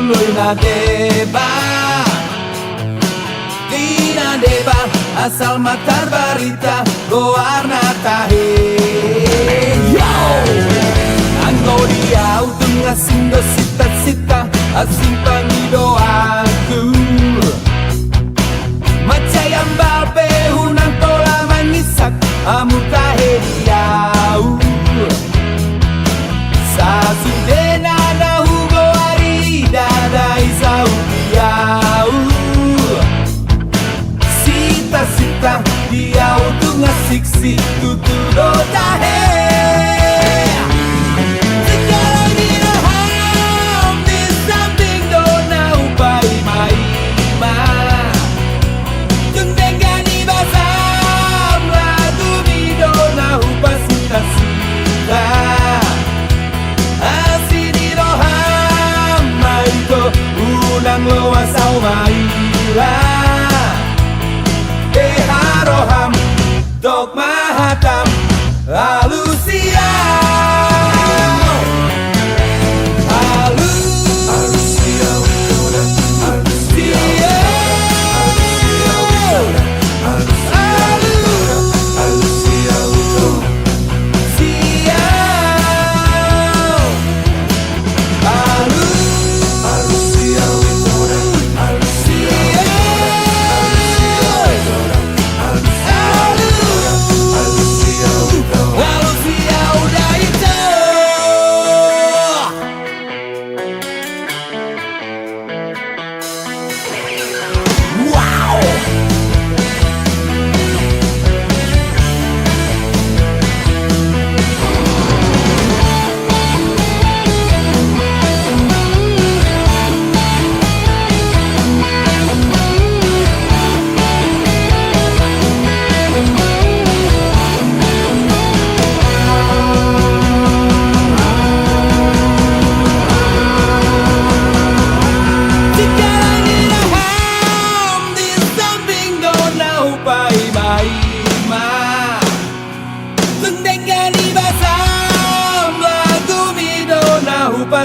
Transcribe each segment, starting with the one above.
tuloy na deba. Di na deba, asal matar barita, goar na tahe. Yo! Anggo dia utung asing do sita-sita, asing pangido aku. Macayang balpe hunang tola mangisak, amu tahe diau. Sasudena na hugo arida da isau diau. Sita-sita diau tu ngasik situ tu do tahe. Sekarang di roham di samping do na upai mai ma. Tungdengan ibasam lagu mi do na upa sita-sita. Asini roham mai to unang loa sau mai la. Roham dok mahatam alusia.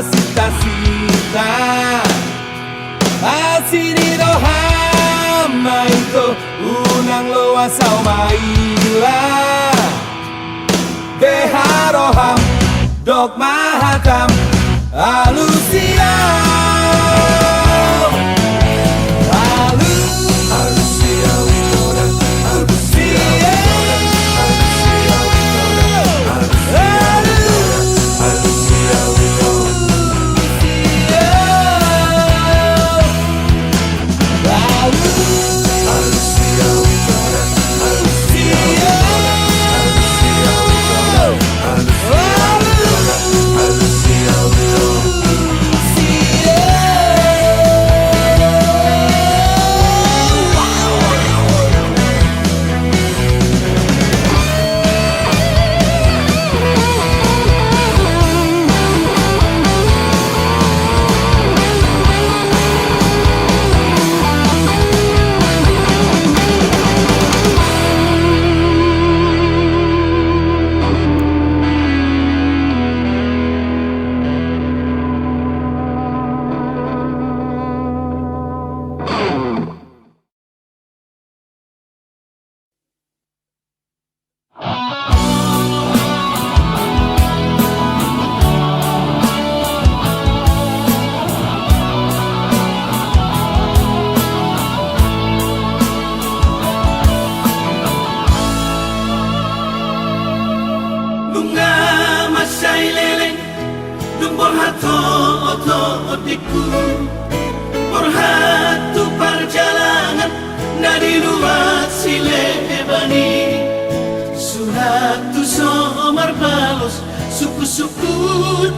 Sita-sita asini roham mai to unang loa sau maila. Deha roham dok mahatam alusia. Otiku Porhatu perjalanan Nadi luar silebani Suratu somar balos Suku-suku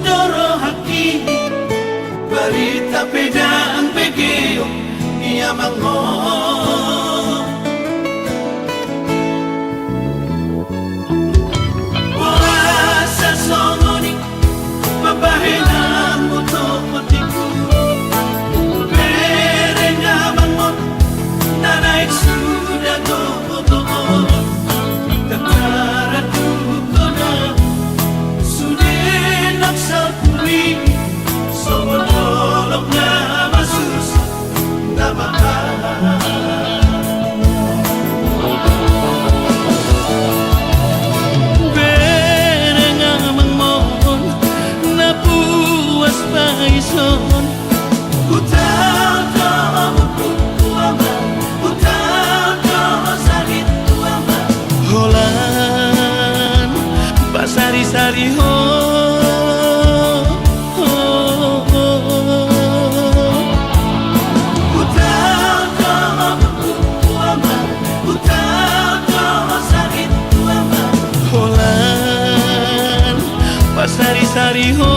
doro haki Barita pedang pegeo Ia mangong Puasa songoni Papahelang otiku Berenya bangun Nanaik sudah toh Tentara tukona Sudah nak sakuri Sobat tolonglah sari-sari ho.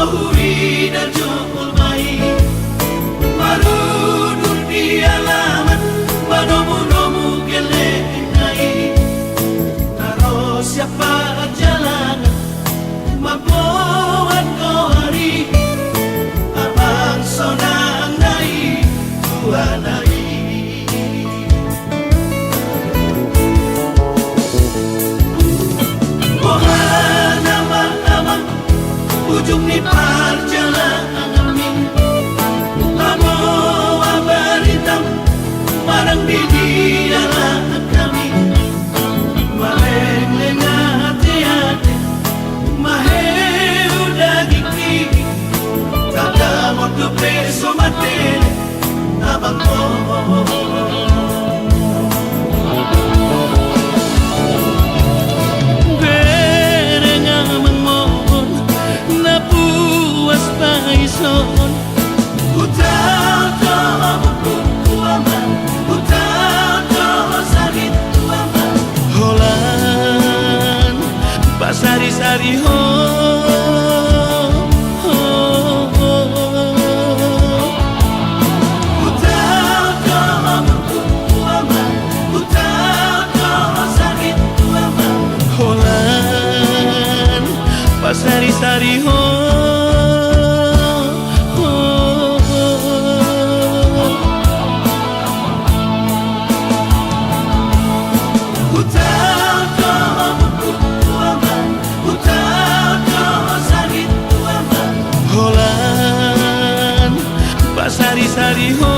Huri dan jumul mai marudun di alamat manomu-nomu gele nai naro siapa jalan mabuat ko hari abang sonang nai tua nai Bohana nama ujung ni perjalanan kami Lamo abaritam marang di dialah kami Maleng lengah hati-hati Mahe udah gigi Kata mau ke peso mati Abang Paison Utau to'o kuaman Utau to'o sakit kuaman Holan pasari-sari ho. Utau to'o kuaman Utau to'o sakit kuaman Holan pasari-sari ho. Sari-sari ho.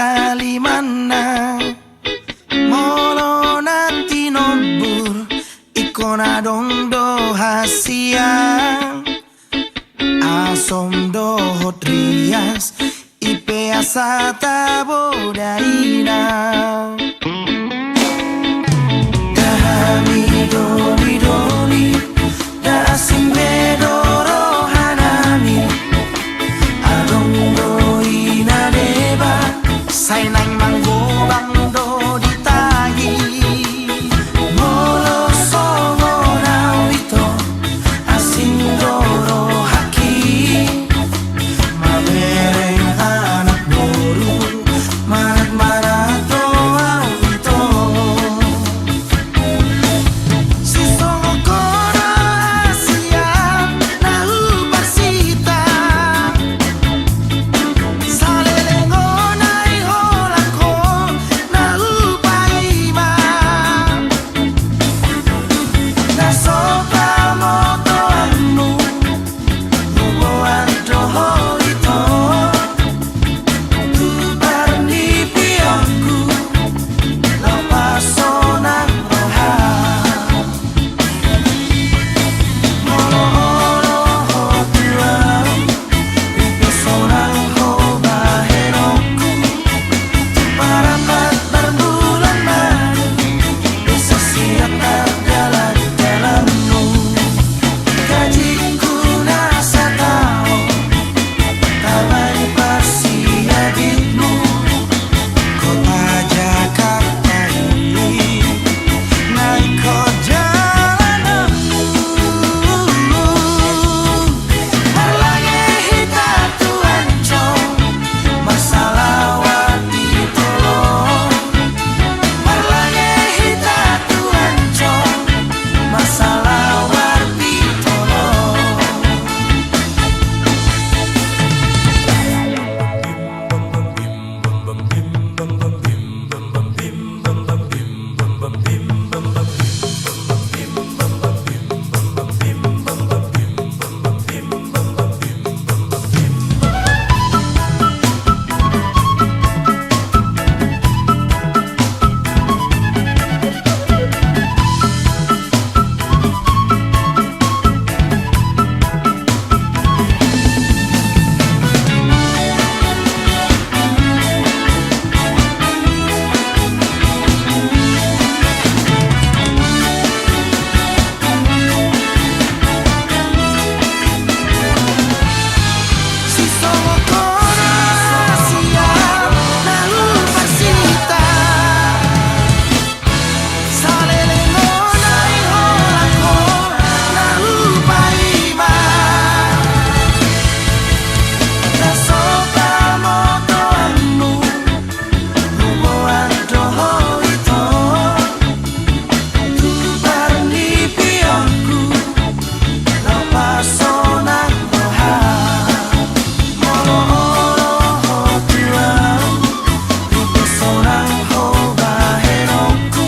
alimana molona tinobur ikona dondo hasia asom dohot rias ipe asata bodaina dahami doli doli da simbe doro hanami adongo ina deba sainang manggo bangdo ditahi molo songo nawito asing doro haki mamereng anak boru marat marat doa wito si songo kora asia nahu parsita salelengo nai holako nahu paima na sopa moto anu nuboan doho ito tu barni pionku lapasonang roha molo olo ho tuau ipesonang ho baheroku parapat berbulan madu bisa siap terjalan dalammu gajiku nasa tahu tabai persiaditmu kota Jakarta ini naik kau jalanmu halangi hita tuan cong masalah wati tolong halangi hita tuan cong masalah wati tolong si songo kora asia nahu parsita salelengo nai holako nahu paima na sopa moto anu nuboan doho ito tu barni pionku lapasonang roha molo olo ho tuau ipesonang ho baheroku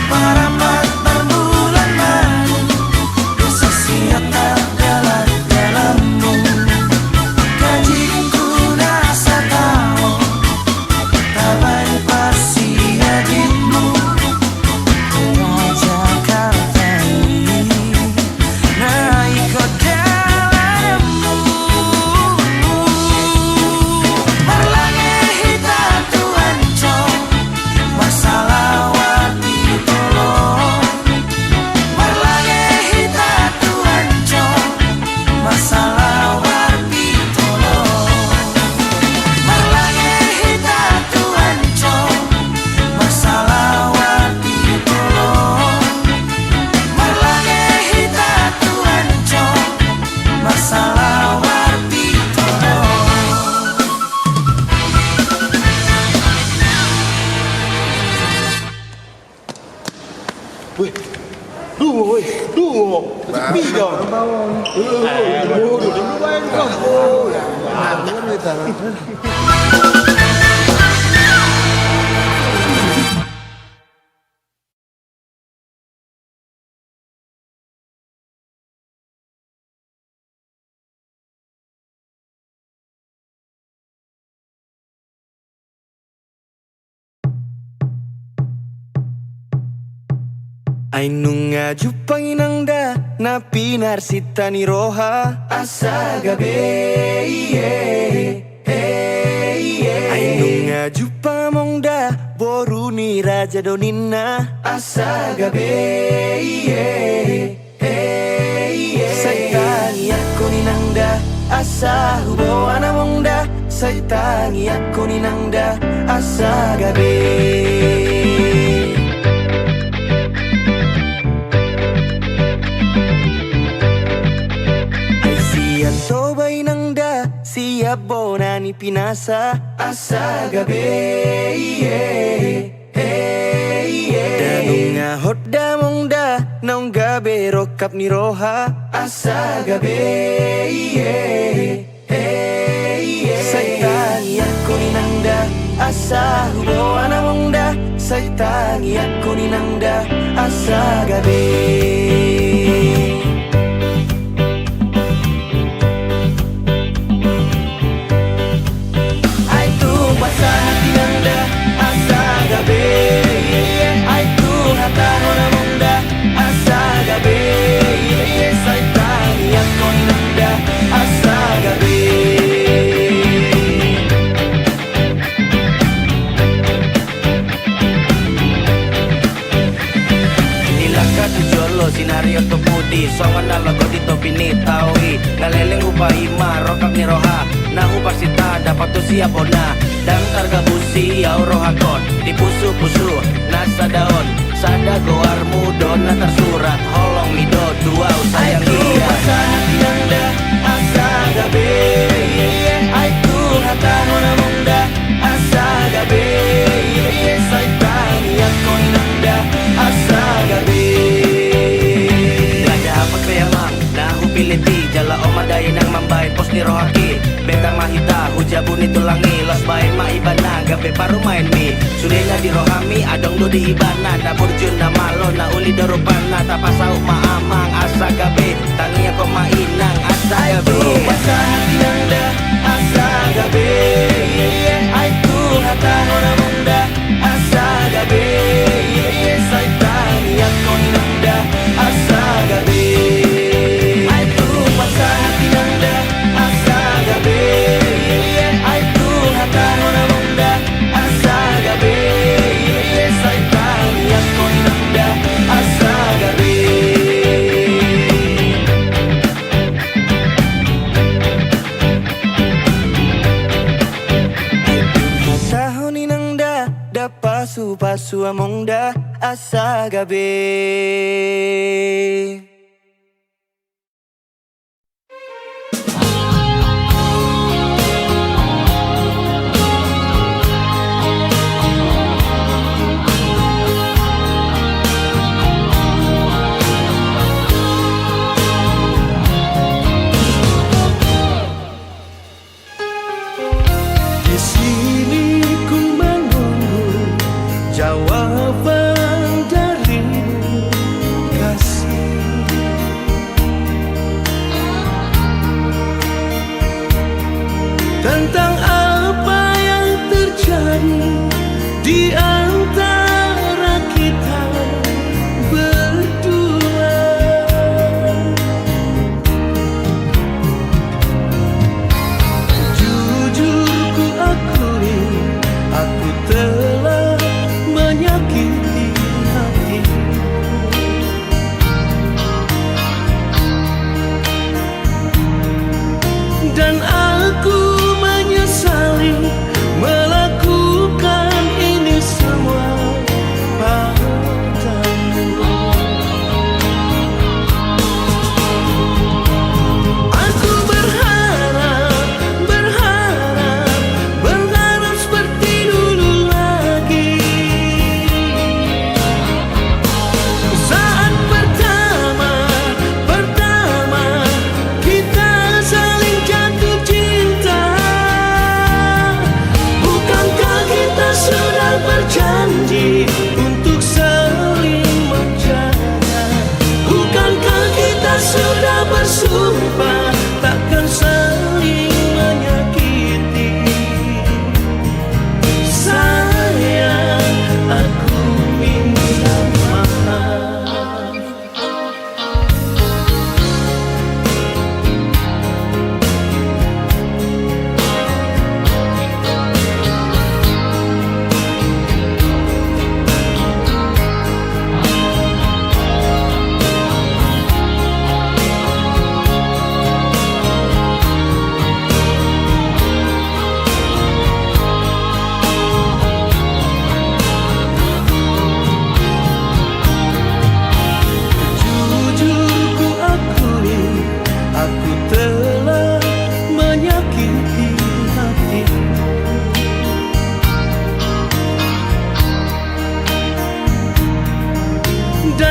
parapat berbulan madu bisa siap terjalan dalammu gajiku nasa tahu tabai persiaditmu kota Jakarta ini naik kau jalanmu halangi hita tuan cong masalah wati tolong halangi hita tuan cong masalah wati tolong halangi hita tuan cong masalah wati tolong halangi hita tuan cong masalah wati tolong Wih, dungo, wih, dungo. Sepi dong. Duduk dulu aja kau. Oh, ya. Ainunga jupanginangda na pinarsitani roha asa gabe Ainunga jupamongda boruni raja donina asa gabe Saitangi ako ninangda asa hubo anamongda Saitangi ako ninangda asa gabe Sobay nang da siya bonani pinasa asa gabi Danong nga hotda mong da naong gabi rokap ni roha asa gabi Saitangi ako ninangda asa hubo anamong da Saitangi ako ninangda asa gabi Ay kung hataho na mongda asa gabi Saitangi ako ninangda asa gabi Nilaka tu jolo sinario to putih Songan na lago dito pinitawi Ngaleleng upay marokap ni roha Nahubar sita dapat tu siap na Dan targa busi au rohakon Di pusu-pusu nasa daun Sada goar mudo na tersurat Holong mido dua sayang dia Ay nangda asa gabi Ay kung hataho na mongda asa gabi Saitangi ako ninangda asa gabi Gada pagkayamang nahupiliti Jala o madayin ang mambayad pos ni rohaki Beta mahita hujabu ni tulangi Los bain maiban na gabi paru main mi Sudah na di rohami adong do di ibana Na burjun na malo na uli dorupan na Tapasau maamang asa gabi Tangi ako mainang asa gabi Ay kung basa hati nangda asa gabi Ay kung hataho na mongda asa gabi Saitangi ako ninangda asa gabi Ay kung basa hati nangda asa gabi Ay kung hataho na mongda asa gabi Saitangi ako ninangda asa gabi Hataho ninangda da pasu-pasu amongda asa gabi Di sini ku menunggu jawaban darimu kasih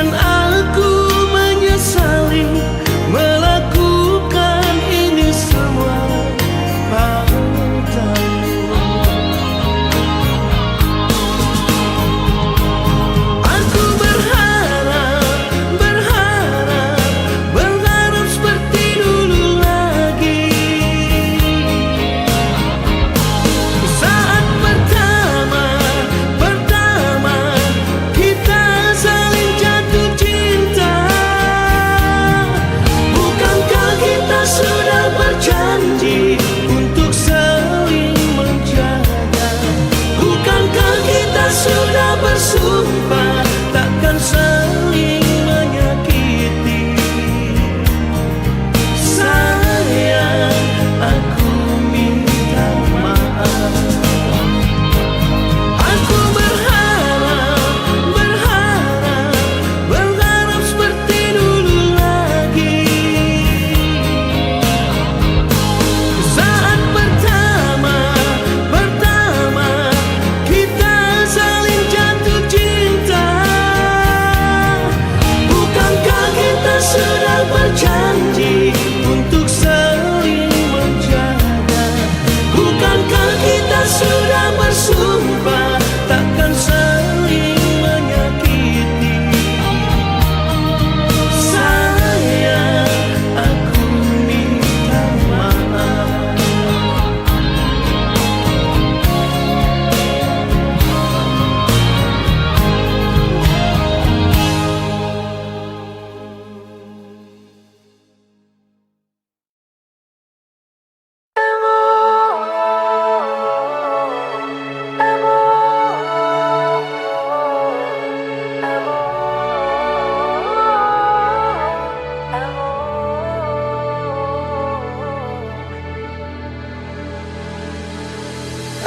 Dan aku menyesali melakukan ini semua padamu. Aku berharap seperti dulu lagi. Saat pertama kita saling jatuh cinta. Bukankah kita sudah berjanji untuk saling menjaga? Bukankah kita sudah bersumpah takkan saling menyakiti? Sayang, aku minta maaf. Aku berharap seperti dulu lagi. Saat pertama kita saling jatuh cinta. Bukankah kita sudah berjanji untuk saling menjaga? Bukankah kita sudah bersumpah takkan saling menyakiti? Sayang, aku minta maaf.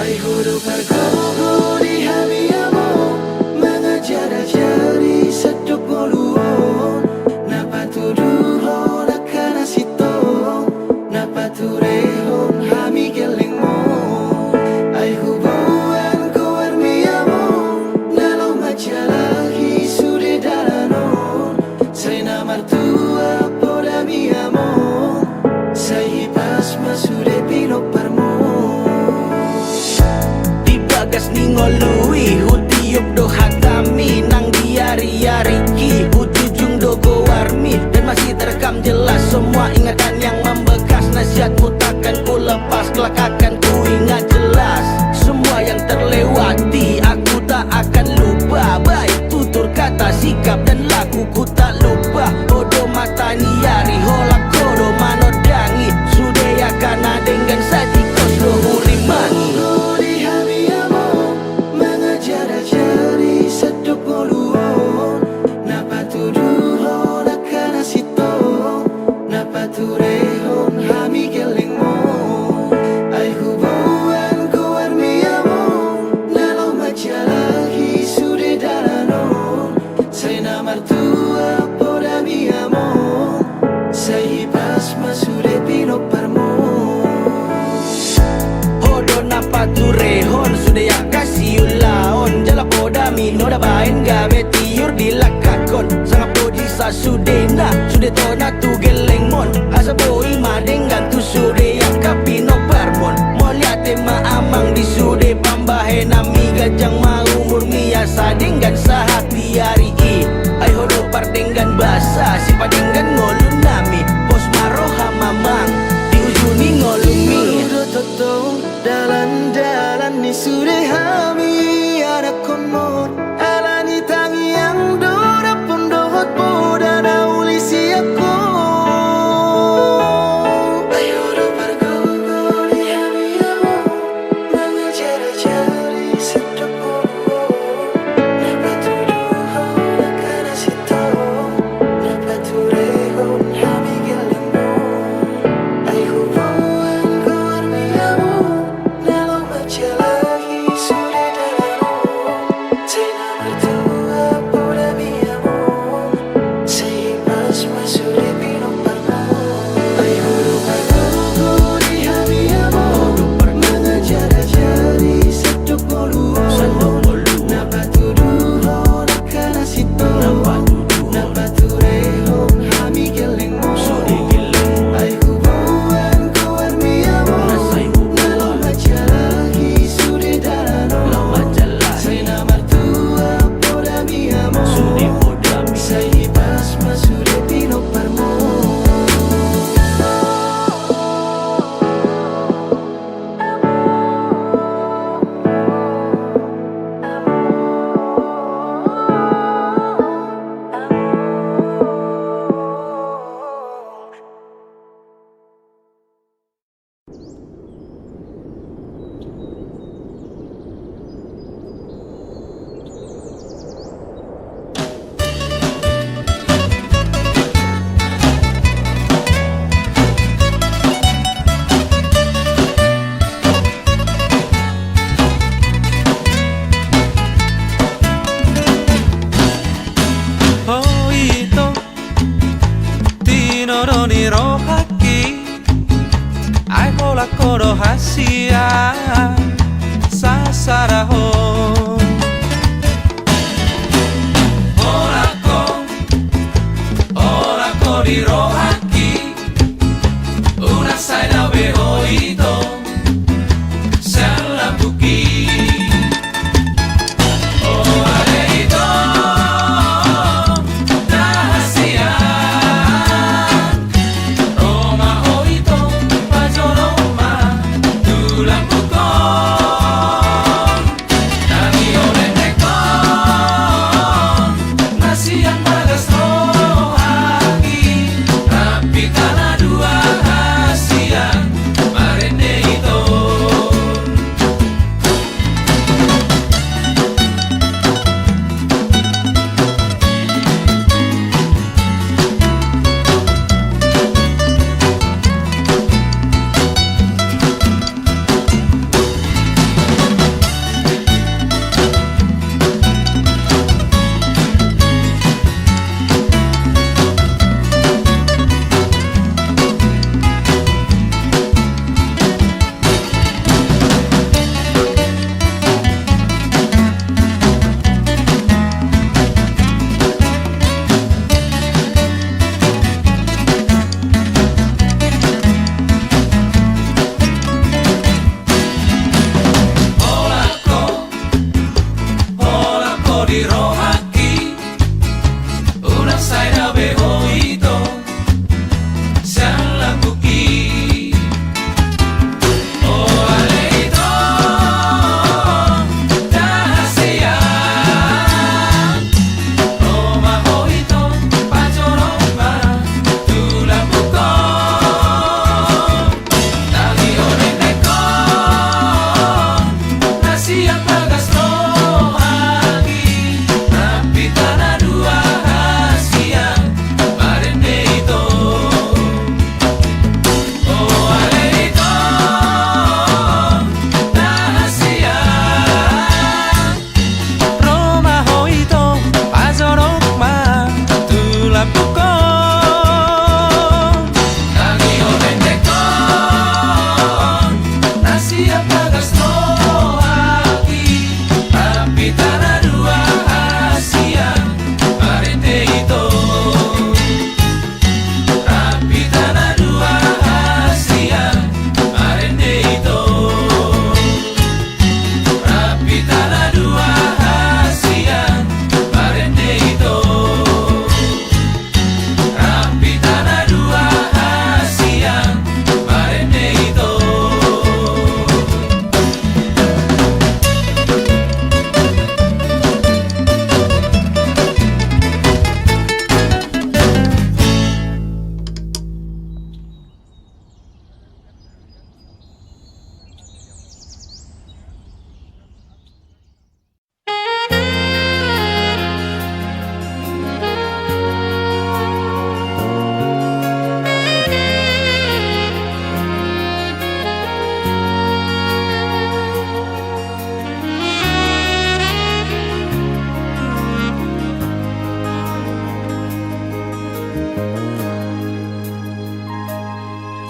Ay huruf bergogo di hamiamo mengajar-ajari seduk moluon. Napa tuduhon akan asitong, napa turehon hami gelengmo. Ay hubungan ko armiamo nalong majalahi sude dalanon. Say na martua poda mi amor, say hipas masude pinoparmo. Bagas ningolui hutiup do hatami nang diari-ari ki hutujung do warmi. Dan masih terekam jelas semua ingatan yang membekas. Nasihatmu takkan ku lepas, kelak akan ku ingat jelas. Semua yang terlewati aku tak akan lupa. Baik tutur kata, sikap dan lakuku tak lupa. Odo mata niari holak kodo manodangi sude akan dengan saji kosdo urimangi. Turehon hami gelengmo. Ay hubungan ko armiamo nalong majalahi sude dalanon. Say na martua poda mi amor, say hipas masude pinoparmo. Hodo napa turehon sude yang kasih ulaon. Jala poda mi no da bain gabe tiur dilakakon. Sangat poji sa sudena sude tona tu gelengmon. Asa boi madengan tu sude yang kapino parmon. Moliate maamang di sude pambahe nami gajang maumur miasa dengan sahati hari i. Ay hodo pardengan basa si padenggan ngolun nami. Pos maroha mamang di ujuni ngolumi. Totong dalan-dalan ni sude hami ada konmon. Alani tangi yang dora pun dohot poda na uli siapko. dirohaki una saida behoito sala buki oh aleito dahasia Roma hoito pajoroma tulang pukon nami oleh nekon nasian bagas rohaki tapi karena dua hasian marende itu Olako dirohaki una saida behoito sala buki oh aleito dahasia Roma hoito pajoroma tulang pukon tali oleh nekon nasian bagas rohaki tapi tanah dua hasian marende itu oh aleito dahasia Roma hoito pajoroma tulang pukon tali oleh nekon nasian bagas rohaki tapi tanah dua hasian marende itu tapi tanah dua hasian marende itu tapi tanah dua hasian marende itu tapi tanah dua hasian marende itu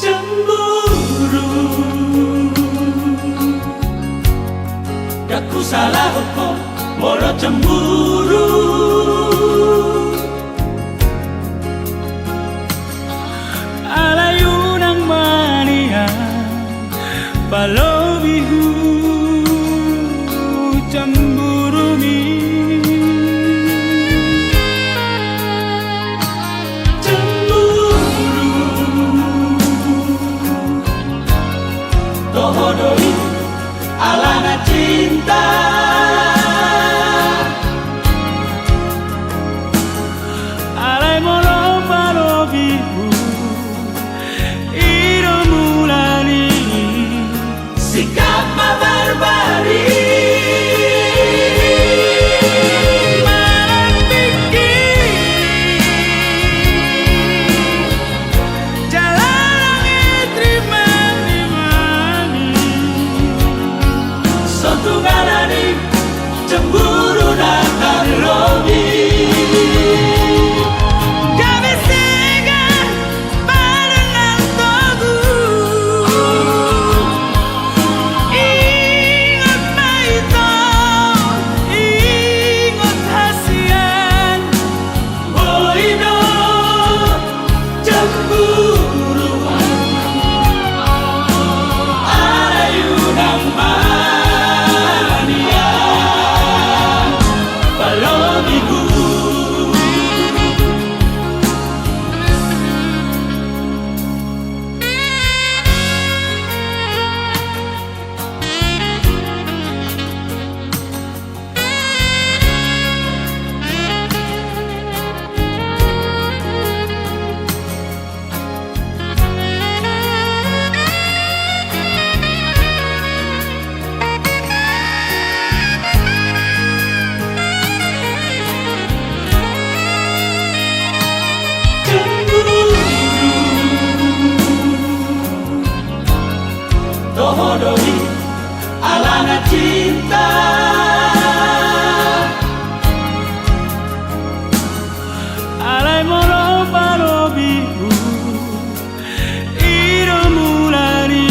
cemburu Daku salah kok moro cemburu Alayunang mania palobihu cemburu mi Tohodoi alana cinta Alai molong balobihu Iro mulani Sikap barbari Bohodoi alana cinta Alai moro paro biru Iro mulari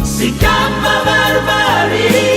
Sikap barbari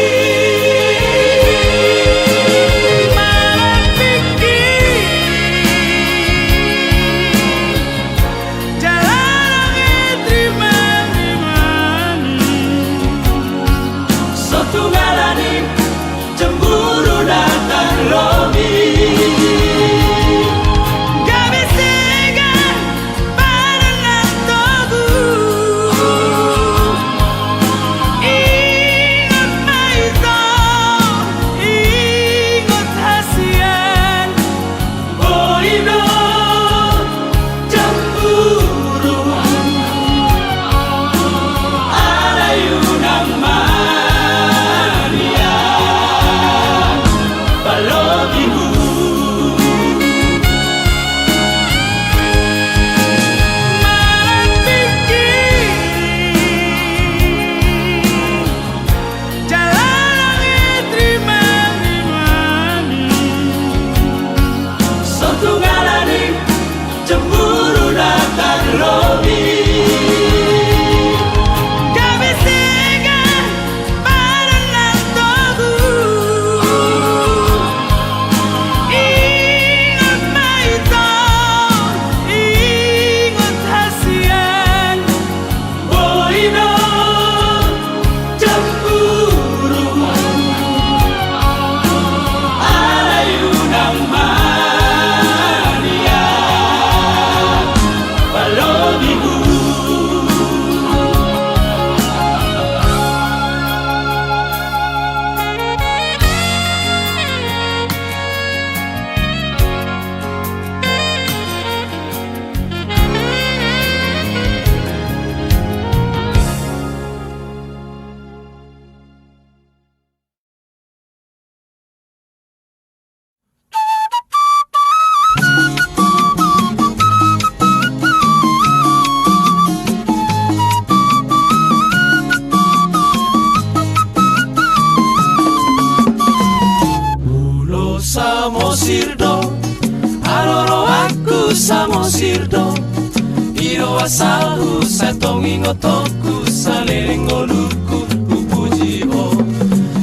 Samosirdo, aroro aku samosirdo. Iro asalku satongi ngotoku saliling ngoluku upujibo.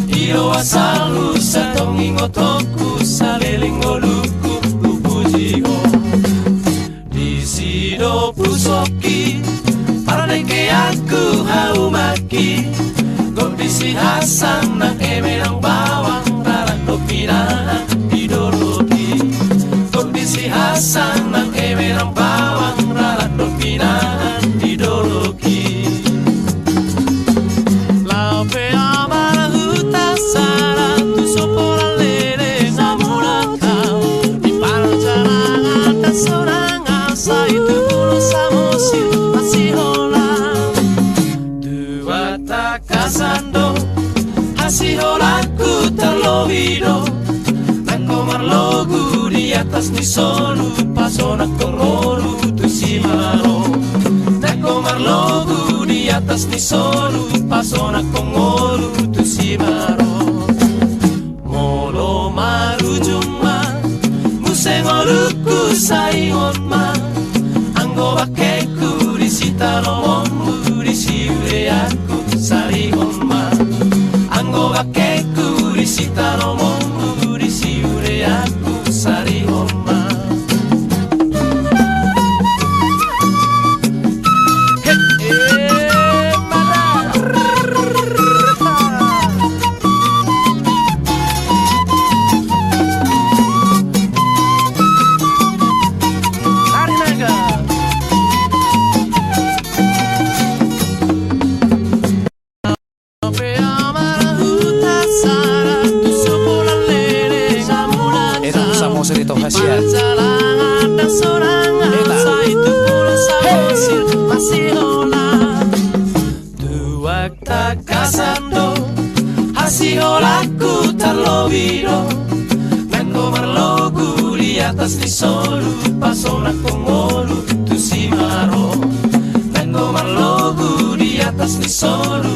Iro asalku satongi ngotoku saliling ngoluku upujibo. Di sido pusoki, paradeke aku haumaki. Kondisi hasang na emerang bawang rarak dopinaan. Kondisi Hasan ng emerang bawang rarat pinaan ideologi. Laupe amara huta sara tu soporan lele samulakau di panjangan dan sorangan sa itu bulu samosir masih holang dua takasando hasih holanku terlobido. Marlogu di atas ni solu pasona kongolu tu simaro. Nako marlogu di atas ni solu pasona kongolu tu simaro. Molo marujuma musengoluku saihonma. Anggo bakeku di sitanomonmu di siure aku sarihonma. Anggo bakeku di sitanomonmu aku sari homa. Serito Hasian. Takasando hasiholaku terlobido. Nako marlogu di atas ni solu pasona kongolu tu simaro. Nako marlogu di atas ni sono